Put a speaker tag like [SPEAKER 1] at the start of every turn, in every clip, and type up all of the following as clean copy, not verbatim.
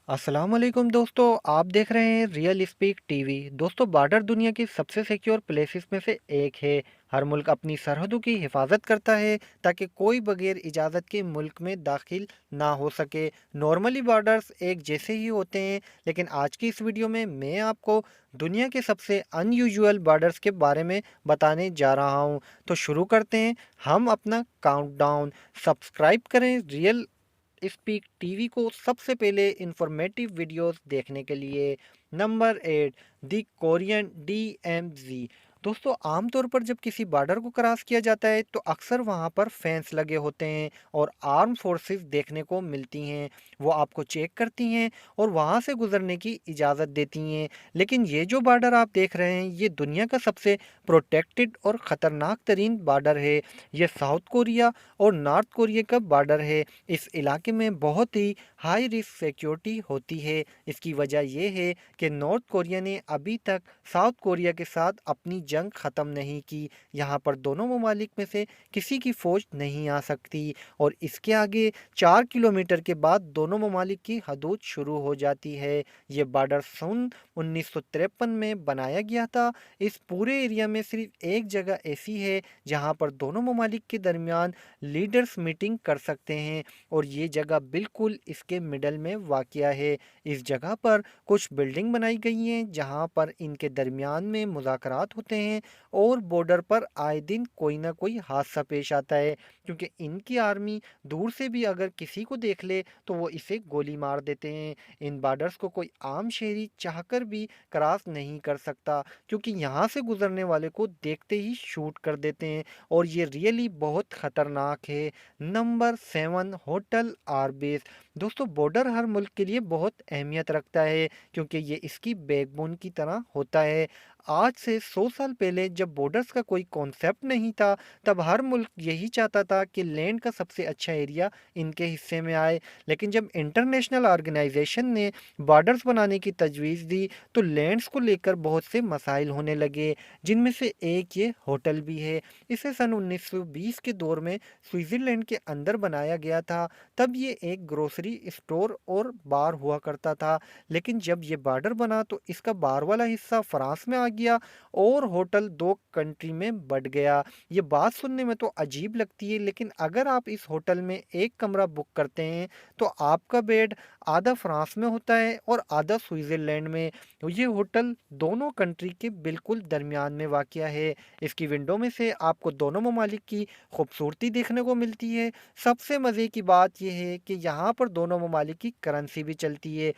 [SPEAKER 1] अस्सलाम वालेकुम दोस्तों, आप देख रहे हैं रियल स्पीक टीवी। दोस्तों, बॉर्डर दुनिया की सबसे सिक्योर प्लेसेस में से एक है। हर मुल्क अपनी सरहदों की हिफाजत करता है ताकि कोई बगैर इजाज़त के मुल्क में दाखिल ना हो सके। नॉर्मली बॉर्डर्स एक जैसे ही होते हैं, लेकिन आज की इस वीडियो में मैं आपको दुनिया के सबसे अनयूजुअल बॉर्डर्स के बारे में बताने जा रहा हूं। तो शुरू करते हैं हम अपना काउंटडाउन। सब्सक्राइब करें रियल स्पीक टीवी को सबसे पहले इंफॉर्मेटिव वीडियोस देखने के लिए। Number 8, the Korean DMG. दोस्तों, आमतौर पर जब किसी बॉर्डर को क्रॉस किया जाता है तो अक्सर वहां पर फेंस लगे होते हैं और आर्म फोर्सेस देखने को मिलती हैं। वो आपको चेक करती हैं और वहां से गुजरने की इजाज़त देती हैं। लेकिन ये जो बॉर्डर आप देख रहे हैं, ये दुनिया का सबसे प्रोटेक्टेड और ख़तरनाक तरीन बॉर्डर है। ये साउथ कोरिया और नॉर्थ कोरिया का बॉर्डर है। इस इलाके में बहुत ही हाई रिस्क सिक्योरिटी होती है। इसकी वजह यह है कि नॉर्थ कोरिया ने अभी तक साउथ कोरिया के साथ अपनी जंग ख़त्म नहीं की। यहाँ पर दोनों ममालिक में से किसी की फ़ौज नहीं आ सकती और इसके आगे 4 किलोमीटर के बाद दोनों ममालिक की हदूद शुरू हो जाती है। ये बॉर्डर सन 1953 में बनाया गया था। इस पूरे एरिया में सिर्फ एक जगह ऐसी है जहाँ पर दोनों ममालिक के दरमियान लीडर्स मीटिंग कर सकते हैं और ये जगह बिल्कुल इसके मिडल में वाक़या है। इस जगह पर कुछ बिल्डिंग बनाई गई हैं जहां पर इनके दरमियान में मुज़ाकरात होते हैं और बॉर्डर पर आए दिन कोई ना कोई हादसा पेश आता है, क्योंकि इनकी आर्मी दूर से भी अगर किसी को देख ले तो वो इसे गोली मार देते हैं। इन बॉर्डर्स को कोई आम शहरी चाहकर भी क्रॉस नहीं कर सकता, क्योंकि यहाँ से गुजरने वाले को देखते ही शूट कर देते हैं और ये रियली बहुत ख़तरनाक है। नंबर 7, होटल आरबेस। दोस्तों, बॉर्डर हर मुल्क के लिए बहुत अहमियत रखता है क्योंकि ये इसकी बैकबोन की तरह होता है। आज से 100 साल पहले जब बॉर्डर्स का कोई कॉन्सेप्ट नहीं था, तब हर मुल्क यही चाहता था कि लैंड का सबसे अच्छा एरिया इनके हिस्से में आए। लेकिन जब इंटरनेशनल ऑर्गेनाइजेशन ने बॉर्डर्स बनाने की तजवीज़ दी तो लैंड्स को लेकर बहुत से मसाइल होने लगे, जिनमें से एक ये होटल भी है। इसे सन 1920 के दौर में स्विट्ज़रलैंड के अंदर बनाया गया था। तब ये एक ग्रोसरी स्टोर और बार हुआ करता था, लेकिन जब ये बॉर्डर बना तो इसका बार वाला हिस्सा फ्रांस में आ गया और होटल दो कंट्री में बढ़ गया। ये बात सुनने में तो अजीब लगती है, लेकिन अगर आप इस होटल में एक कमरा बुक करते हैं तो आपका बेड आधा फ्रांस में होता है और आधा स्विट्ज़रलैंड में। तो ये होटल दोनों कंट्री के बिल्कुल दरमियान में वाक़या है। इसकी विंडो में से आपको दोनों ममालिक की खूबसूरती देखने को मिलती है। सबसे मज़े की बात यह है कि यहाँ पर दोनों ममालिक की करेंसी भी चलती है।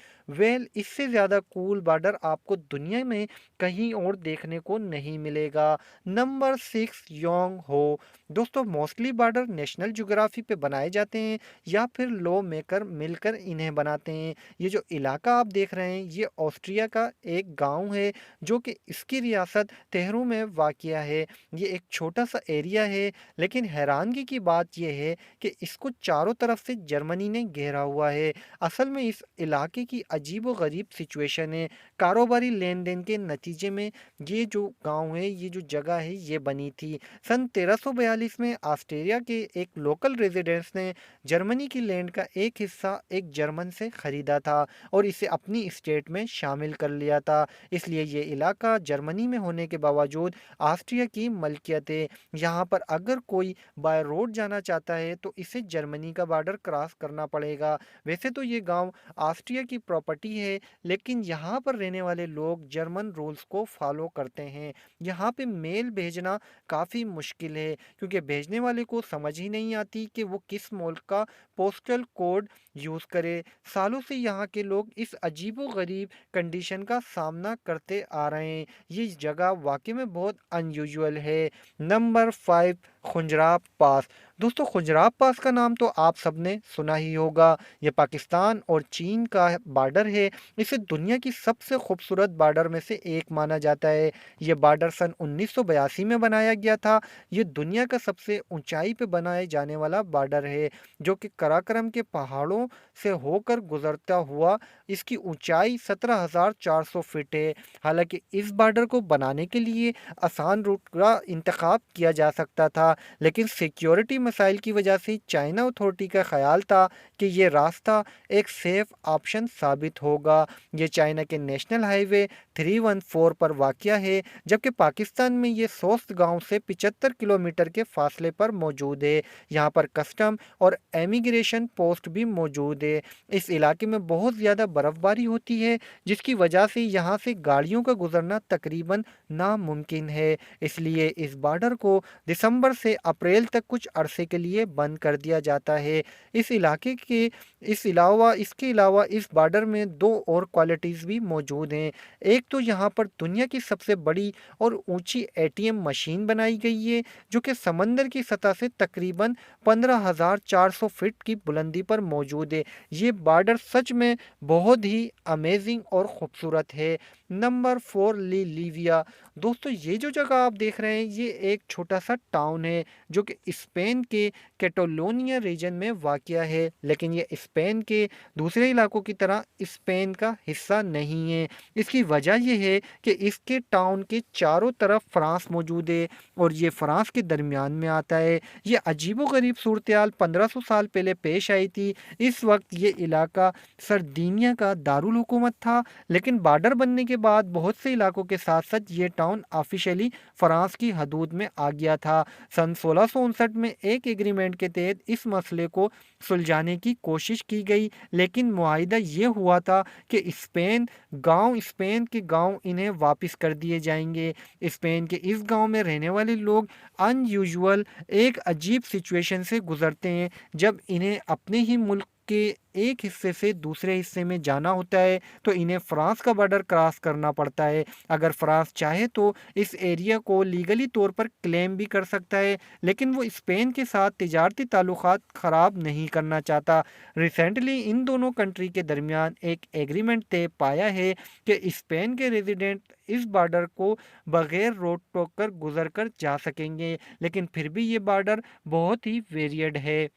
[SPEAKER 1] इससे ज़्यादा कूल बॉर्डर आपको दुनिया में कहीं और देखने को नहीं मिलेगा। नंबर 6, योंग हो। दोस्तों, मोस्टली बॉर्डर नेशनल ज्योग्राफी पे बनाए जाते हैं या फिर लॉ मेकर मिलकर इन्हें बनाते हैं। ये जो इलाका आप देख रहे हैं, ये ऑस्ट्रिया का एक गांव है जो कि इसकी रियासत तेहरू में वाक़या है। ये एक छोटा सा एरिया है, लेकिन हैरानगी की बात यह है कि इसको चारों तरफ से जर्मनी ने घेरा हुआ है। असल में इस इलाके की अजीब व गरीब सिचुएशन है। कारोबारी लेन देन के नतीजे में ये जो गांव है, ये जो जगह है, ये बनी थी। सन 1342 में ऑस्ट्रेलिया के एक लोकल रेजिडेंट्स ने जर्मनी की लैंड का एक हिस्सा एक जर्मन से खरीदा था और इसे अपनी स्टेट में शामिल कर लिया था। इसलिए ये इलाका जर्मनी में होने के बावजूद ऑस्ट्रिया की मलकियत है। यहाँ पर अगर कोई बाय रोड जाना चाहता है तो इसे जर्मनी का बॉर्डर क्रॉस करना पड़ेगा। वैसे तो ये गांव ऑस्ट्रिया की प्रॉपर्टी है, लेकिन यहाँ पर रहने वाले लोग जर्मन रूल्स को फॉलो करते हैं। यहाँ पे मेल भेजना काफ़ी मुश्किल है क्योंकि भेजने वाले को समझ ही नहीं आती कि वो किस मुल्क का पोस्टल कोड यूज़ करे। सालों से यहाँ के लोग इस अजीबो गरीब कंडीशन का सामना करते आ रहे हैं। ये जगह वाकई में बहुत अनयूजुअल है। नंबर 5, खुंजराब पास। दोस्तों, खुंजराब पास का नाम तो आप सबने सुना ही होगा। ये पाकिस्तान और चीन का बॉर्डर है। इसे दुनिया की सबसे खूबसूरत बॉर्डर में से एक माना जाता है। ये बॉर्डर सन 1982 में बनाया गया था। ये दुनिया का सबसे ऊंचाई पे बनाए जाने वाला बॉर्डर है जो कि कराकरम के पहाड़ों से होकर गुजरता हुआ इसकी ऊंचाई 17,400 फीट है। हालांकि इस बॉर्डर को बनाने के लिए आसान रूट का इंतखाब किया जा सकता था, लेकिन सिक्योरिटी मसाइल की वजह से चाइना अथॉरिटी का ख्याल था कि ये रास्ता एक सेफ ऑप्शन साबित होगा। ये चाइना के नेशनल हाईवे 314 पर वाक़या है, जबकि पाकिस्तान में ये सोस्त गांव से 75 किलोमीटर के फासले पर मौजूद है। यहाँ पर कस्टम और इमिग्रेशन पोस्ट भी मौजूद है। इस इलाके में बहुत ज़्यादा बर्फ़बारी होती है, जिसकी वजह से यहाँ से गाड़ियों का गुजरना तकरीबन नामुमकिन है। इसलिए इस बॉर्डर को दिसंबर से अप्रैल तक कुछ अरसे के लिए बंद कर दिया जाता है। इस इलाके के इसके अलावा इस बॉर्डर में दो और क्वालिटीज़ भी मौजूद हैं। एक तो यहाँ पर दुनिया की सबसे बड़ी और ऊंची एटीएम मशीन बनाई गई है, जो कि समंदर की सतह से तकरीबन 15,400 फीट की बुलंदी पर मौजूद है। ये बॉर्डर सच में बहुत ही अमेजिंग और ख़ूबसूरत है। Number 4, Livia. दोस्तों, ये जो जगह आप देख रहे हैं ये एक छोटा सा टाउन है, जो कि स्पेन के कैटलोनिया रीजन में वाक़या है, लेकिन ये स्पेन के दूसरे इलाकों की तरह स्पेन का हिस्सा नहीं है। इसकी वजह यह है कि इसके टाउन के चारों तरफ फ्रांस मौजूद है और ये फ्रांस के दरमियान में आता है। ये अजीबोगरीब सूरत-ए-हाल 1500 साल पहले पेश आई थी। इस वक्त ये इलाका सरदिनिया का दारुल हुकूमत था, लेकिन बॉर्डर बनने के बाद बहुत से इलाकों के साथ साथ ये टाउन ऑफिशियली फ्रांस की हदूद में आ गया था। सन 1659 में एक एग्रीमेंट के तहत इस मसले को सुलझाने की कोशिश की गई, लेकिन मुआहिदा ये हुआ था कि स्पेन के गांव इन्हें वापस कर दिए जाएंगे। स्पेन के इस गांव में रहने वाले लोग अनयूजुअल एक अजीब सिचुएशन से गुजरते हैं, जब इन्हें अपने ही मुल्क के एक हिस्से से दूसरे हिस्से में जाना होता है तो इन्हें फ्रांस का बॉर्डर क्रॉस करना पड़ता है। अगर फ्रांस चाहे तो इस एरिया को लीगली तौर पर क्लेम भी कर सकता है, लेकिन वो स्पेन के साथ तिजारती ताल्लुकात ख़राब नहीं करना चाहता। रिसेंटली इन दोनों कंट्री के दरमियान एक एग्रीमेंट तय पाया है कि स्पेन के रेजिडेंट इस बॉर्डर को बगैर रोड टोक कर गुजर कर जा सकेंगे, लेकिन फिर भी ये बॉर्डर बहुत ही वेरिएड है।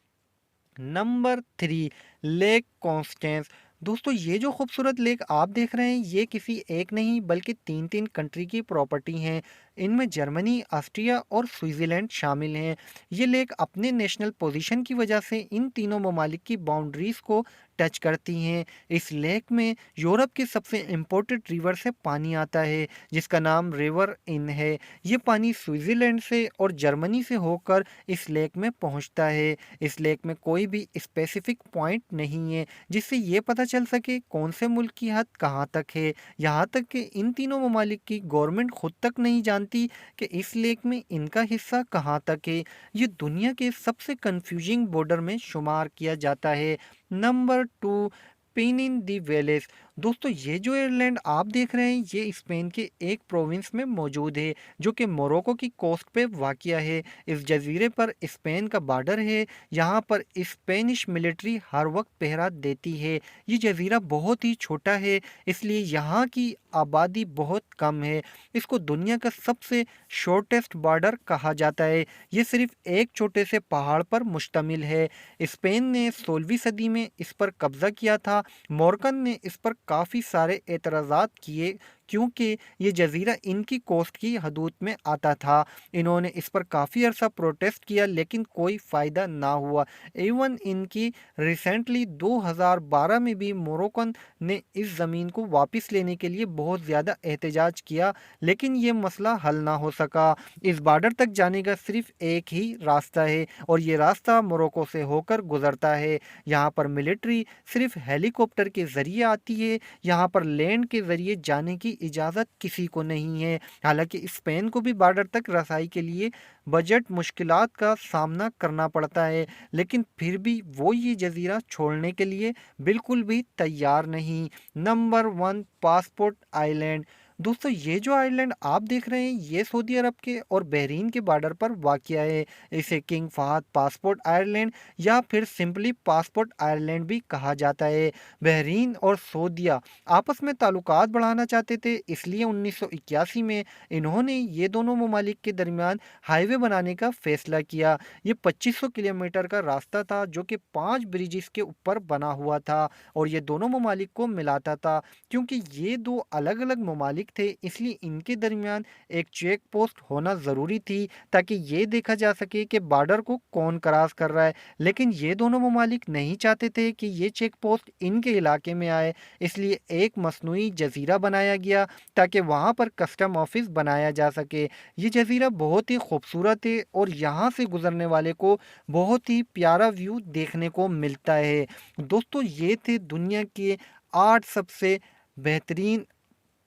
[SPEAKER 1] Number 3, lake Constance. दोस्तों, ये जो खूबसूरत लेक आप देख रहे हैं ये किसी एक नहीं बल्कि तीन तीन कंट्री की प्रॉपर्टी हैं। इनमें जर्मनी, ऑस्ट्रिया और स्विट्ज़रलैंड शामिल हैं। ये लेक अपने नेशनल पोजीशन की वजह से इन तीनों ममालिक की बाउंड्रीज को टच करती हैं। इस लेक में यूरोप के सबसे इम्पोर्टेड रिवर से पानी आता है, जिसका नाम रिवर इन है। ये पानी स्विट्ज़रलैंड से और जर्मनी से होकर इस लेक में पहुंचता है। इस लेक में कोई भी स्पेसिफिक पॉइंट नहीं है जिससे ये पता चल सके कौन से मुल्क की हद कहाँ तक है। यहाँ तक कि इन तीनों ममालिक की गवर्नमेंट खुद तक नहीं जानती कि इस लेक में इनका हिस्सा कहाँ तक है। ये दुनिया के सबसे कंफ्यूजिंग बॉर्डर में शुमार किया जाता है। नंबर 2, पेनिन दी वेलेस। दोस्तों, ये जो एयरलैंड आप देख रहे हैं ये स्पेन के एक प्रोविंस में मौजूद है, जो कि मोरक्को की कोस्ट पे वाक़या है। इस जजीरे पर स्पेन का बॉर्डर है। यहाँ पर स्पेनिश मिलिट्री हर वक्त पहरा देती है। ये जजीरा बहुत ही छोटा है, इसलिए यहाँ की आबादी बहुत कम है। इसको दुनिया का सबसे शॉर्टेस्ट बॉर्डर कहा जाता है। ये सिर्फ एक छोटे से पहाड़ पर मुश्तमिल है। स्पेन ने 16वीं सदी में इस पर कब्जा किया था। मोरक्कन ने इस पर काफ़ी सारे एतराज़ात किए, क्योंकि ये जजीरा इनकी कोस्ट की हदूद में आता था। इन्होंने इस पर काफ़ी अरसा प्रोटेस्ट किया, लेकिन कोई फ़ायदा ना हुआ। इवन इनकी रिसेंटली 2012 में भी मोरक्कन ने इस ज़मीन को वापस लेने के लिए बहुत ज़्यादा एहतजाज किया, लेकिन ये मसला हल ना हो सका। इस बॉर्डर तक जाने का सिर्फ एक ही रास्ता है और ये रास्ता मोरक्को से होकर गुजरता है। यहाँ पर मिलिट्री सिर्फ हेलीकॉप्टर के ज़रिए आती है। यहाँ पर लैंड के ज़रिए जाने की इजाज़त किसी को नहीं है। हालांकि स्पेन को भी बॉर्डर तक रसाई के लिए बजट मुश्किलात का सामना करना पड़ता है, लेकिन फिर भी वो ये जजीरा छोड़ने के लिए बिल्कुल भी तैयार नहीं। Number 1, passport island. दोस्तों ये जो आइलैंड आप देख रहे हैं ये सऊदी अरब के और बहरीन के बॉर्डर पर वाक़या है। इसे किंग फहद पासपोर्ट आयरलैंड या फिर सिंपली पासपोर्ट आयरलैंड भी कहा जाता है। बहरीन और सऊदीया आपस में ताल्लुकात बढ़ाना चाहते थे, इसलिए 1981 में इन्होंने ये दोनों ममालिक के दरमियान हाईवे बनाने का फैसला किया। ये 2500 किलोमीटर का रास्ता था जो कि 5 ब्रिजेस के ऊपर बना हुआ था और ये दोनों ममालिक को मिलाता था। क्योंकि ये दो अलग अलग ममालिक थे, इसलिए इनके दरमियान एक चेक पोस्ट होना ज़रूरी थी ताकि ये देखा जा सके कि बॉर्डर को कौन क्रॉस कर रहा है। लेकिन ये दोनों ममालिक नहीं चाहते थे कि ये चेक पोस्ट इनके इलाके में आए, इसलिए एक मसनूई जजीरा बनाया गया ताकि वहाँ पर कस्टम ऑफिस बनाया जा सके। ये जजीरा बहुत ही खूबसूरत है और यहाँ से गुजरने वाले को बहुत ही प्यारा व्यू देखने को मिलता है। दोस्तों ये थे दुनिया के 8 सबसे बेहतरीन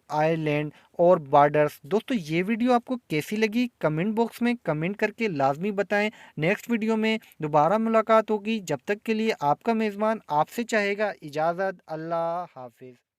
[SPEAKER 1] आइलैंड और बॉर्डर्स। दोस्तों ये वीडियो आपको कैसी लगी कमेंट बॉक्स में कमेंट करके लाजमी बताएं। नेक्स्ट वीडियो में दोबारा मुलाकात होगी, जब तक के लिए आपका मेज़बान आपसे चाहेगा इजाज़त। अल्लाह हाफिज़।